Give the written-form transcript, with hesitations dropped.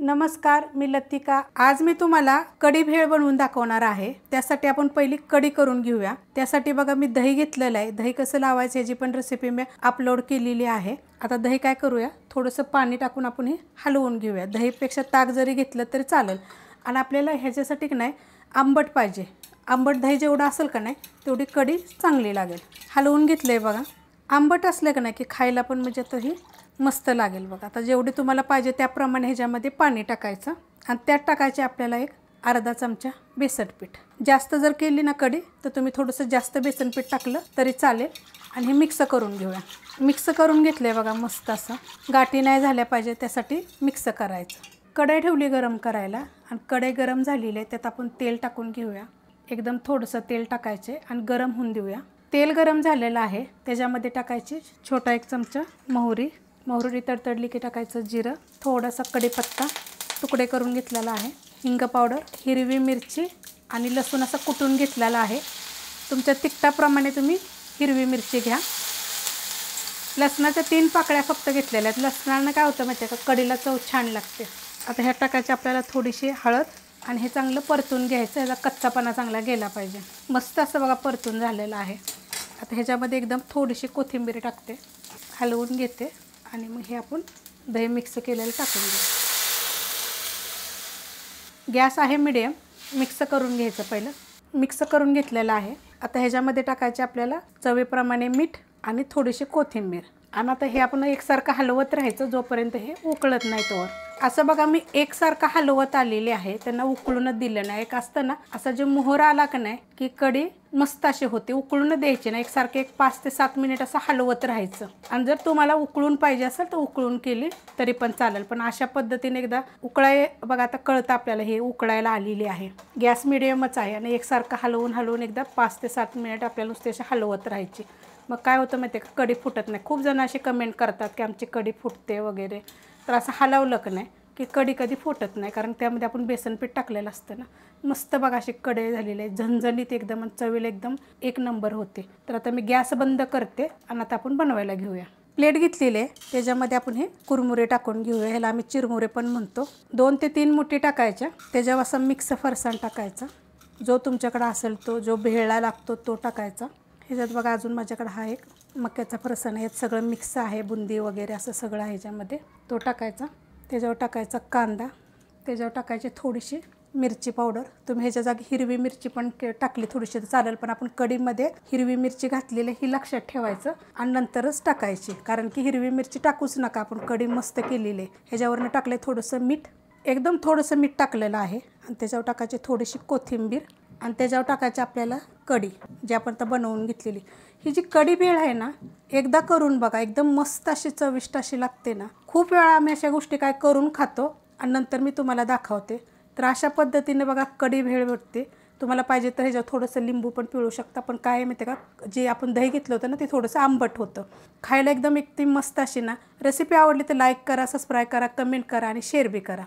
नमस्कार, मी लतिका। आज मी तुम्हाला कढी भेळ बनवून दाखवणार आहे। त्यासाठी आपण पहिली कढी करून घेऊया। त्यासाठी बघा मी दही घेतलेलं आहे। दही कसं लावायचं याची पण रेसिपी मी अपलोड केलेली आहे। आता दही काय करूया, थोडंसं पाणी टाकून आपण हे हलवून घेऊया। दहीपेक्षा ताक जरी घेतलं तरी चालेल। आणि आपल्याला ह्याच्यासाठी की नाही आंबट पाहिजे। आंबट दही जेवढं असेल का नाही तेवढी कढी चांगली लागेल। हलवून घेतलंय बघा। आंबट असलं का नाही की खायला पण म्हणजे तरी मस्त लागेल बघा। आता जेवढे तुम्हाला पाहिजे त्याप्रमाणे ह्याच्यामध्ये पाणी टाकायचं आणि त्यात टाकायचे आपल्याला एक अर्धा चमचा बेसन पीठ। जास्त जर केली ना कढी तर तुम्ही थोडंसं जास्त बेसन पीठ टाकलं तरी चालेल। आणि हे मिक्स करून घेऊया। मिक्स करून घेतलंय बघा मस्त असं। गाठी नाही झाल्या पाहिजे त्यासाठी मिक्स करायचं। कढई ठेवली गरम करायला आणि कढई गरम झालेली आहे त्यात आपण तेल टाकून घेऊया। एकदम थोडंसं तेल टाकायचे आणि गरम होऊन देऊया। तेल गरम झालेलं आहे त्याच्यामध्ये टाकायची छोटा एक चमचा मोहरी। मोहरी तडतडली की टाकायचं जिरं, थोडासा कढीपत्ता तुकडे करून घेतलेला आहे, हिंग पावडर, हिरवी मिरची आणि लसूण असं कुटून घेतलेला आहे। तुमच्या तिखटाप्रमाणे तुम्ही हिरवी मिरची घ्या। लसणाच्या 3 पाकळ्या फक्त घेतलेल्या आहेत। लसणानं काय होतं माहिती आहे का, कढीला चव छान लागते। आता ह्यात टाकायची आपल्याला थोडीशी हळद आणि हे चांगलं परतून घ्यायचं। ह्याचा कच्चापणा चांगला गेला पाहिजे। मस्त असं बघा परतून झालेलं आहे। आता ह्याच्यामध्ये एकदम थोडीशी कोथिंबीर टाकते, हलवून घेते आणि मग हे आपण दही मिक्स केलेलं टाकून घेऊ। गॅस आहे मीडियम। मिक्स करून घ्यायचं पहिलं। मिक्स करून घेतलेलं आहे। आता ह्याच्यामध्ये टाकायचे आपल्याला चवीप्रमाणे मीठ आणि थोडीशी कोथिंबीर आणि आता हे आपण एकसारखं हलवत राहायचं जोपर्यंत हे उकळत नाही तोवर। असं बघा मी एकसारखं हलवत आलेले आहे, त्यांना उकळूनच दिलं नाही। एक असतं ना असं जे मोहर आला का नाही की कढी मस्त अशी होते। उकळून द्यायची ना, एकसारखे 5 ते 7 मिनिट असं हलवत राहायचं। आणि जर तुम्हाला उकळून पाहिजे असेल तर उकळून केली तरी पण चालेल, पण अशा पद्धतीने एकदा उकळाय बघा। आता कळतं आपल्याला हे उकळायला आलेली आहे। गॅस मिडियमच आहे आणि एकसारखं हलवून एकदा 5 ते 7 मिनिट आपल्याला नुसते असे हलवत राहायची। मग काय होतं माहिती आहे का, कढी फुटत नाही। खूप जण असे कमेंट करतात की आमची कढी फुटते वगैरे, तर असं हलवलं की नाही की कढी कधी फुटत नाही, कारण त्यामध्ये आपण बेसन पीठ टाकलेलं असतं ना। मस्त बघा अशी कढई झालेली आहे, झणझणीत एकदम आणि चवीला एकदम एक नंबर होते। तर आता मी गॅस बंद करते आणि आता आपण बनवायला घेऊया। प्लेट घेतलेली आहे त्याच्यामध्ये आपण हे कुरमुरे टाकून घेऊया। ह्याला आम्ही चिरमुरे पण म्हणतो। 2 ते 3 मुठी टाकायच्या। त्याच्यावर असं मिक्स फरसाण टाकायचा, जो तुमच्याकडे असेल तो, जो भेळला लागतो तो टाकायचा। ह्याच्यात बघा अजून माझ्याकडे हा एक मक्याचा फरसाण आहे, सगळं मिक्स आहे, बुंदी वगैरे असं सगळं आहे ह्याच्यामध्ये, तो टाकायचा। त्याच्यावर टाकायचा कांदा, त्याच्यावर टाकायची थोडीशी मिरची पावडर। तुम्ही ह्याच्या जागी हिरवी मिरची पण टाकली थोडीशी तर चालेल, पण आपण कढीमध्ये हिरवी मिरची घातलेली ही लक्षात ठेवायचं आणि नंतरच टाकायची, कारण की हिरवी मिरची टाकूच नका, आपण कढी मस्त केलेली आहे। ह्याच्यावरनं टाकले थोडंसं मीठ, एकदम थोडंसं मीठ टाकलेलं आहे आणि त्याच्यावर टाकायची थोडीशी कोथिंबीर आणि त्याच्यावर टाकायची आपल्याला कढी जी आपण आता बनवून घेतलेली। ही जी कढी भेळ आहे ना एकदा करून बघा, एकदम मस्त अशी चविष्ट अशी लागते ना। खूप वेळा आम्ही अशा गोष्टी काय करून खातो आणि नंतर मी तुम्हाला दाखवते। तर अशा पद्धतीने बघा कढी भेळ भेटते। तुम्हाला पाहिजे तर ह्याच्यावर थोडंसं लिंबू पण पिळू शकता, पण काय माहिती का, जे आपण दही घेतलं होतं ना ते थोडंसं आंबट होतं। खायला एकदम मस्त अशी ना। रेसिपी आवडली तर लाईक करा, सबस्क्राईब करा, कमेंट करा आणि शेअर बी करा।